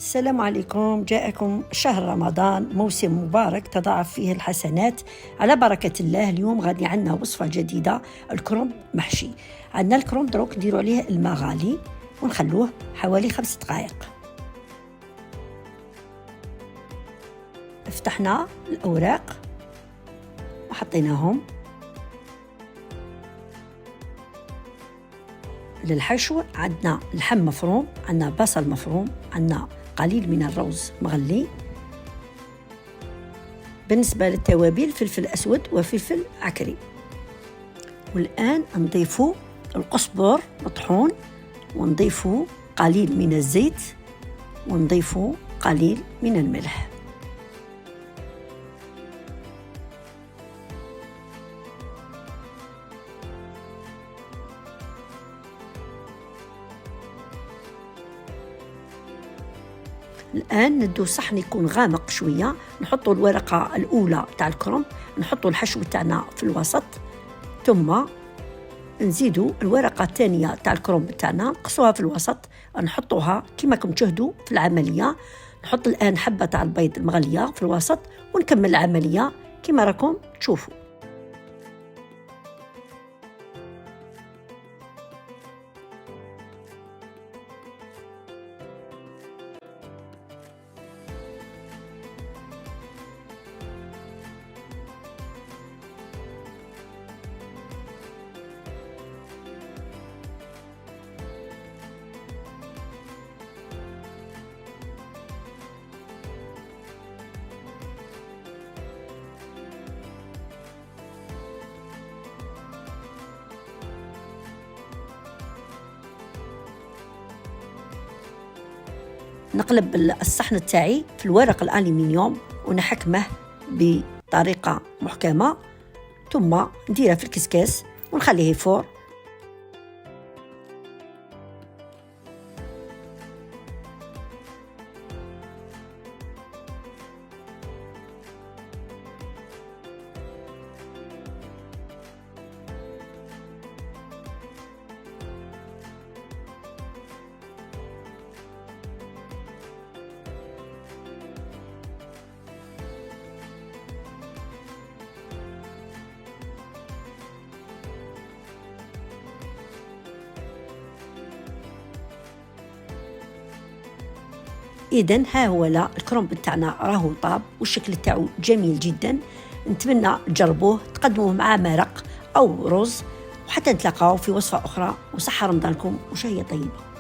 السلام عليكم. جاءكم شهر رمضان، موسم مبارك تضاعف فيه الحسنات على بركة الله. اليوم غادي عندنا وصفة جديدة، الكرنب محشي. عندنا الكرنب دروك نديروا عليه الماء غالي ونخلوه حوالي 5 دقائق. فتحنا الأوراق وحطيناهم للحشو. عندنا لحم مفروم، عندنا بصل مفروم، عندنا قليل من الروز مغلي. بالنسبة للتوابل فلفل أسود وفلفل عكري. والآن نضيفوا القزبر مطحون، ونضيفوا قليل من الزيت، ونضيفوا قليل من الملح. الآن ندو صحن يكون غامق شوية، نحطوا الورقة الأولى تاع الكرنب، نحطوا الحشو تاعنا في الوسط، ثم نزيدوا الورقة الثانية تاع الكرنب تاعنا، نقصوها في الوسط، نحطوها كما راكم تشاهدوا في العملية. نحط الآن حبة تاع البيض المغلية في الوسط، ونكمل العملية كما راكم تشوفوا. نقلب الصحن تاعي في الورق الألمنيوم ونحكمه بطريقة محكمة، ثم نديره في الكسكاس ونخليه يفور. إذن ها هو الكرنب تاعنا راهو طاب والشكل تاعو جميل جدا. نتمنى تجربوه، تقدموه مع مرق أو رز، وحتى نتلاقاو في وصفة أخرى. وصحة رمضانكم وشهية طيبة.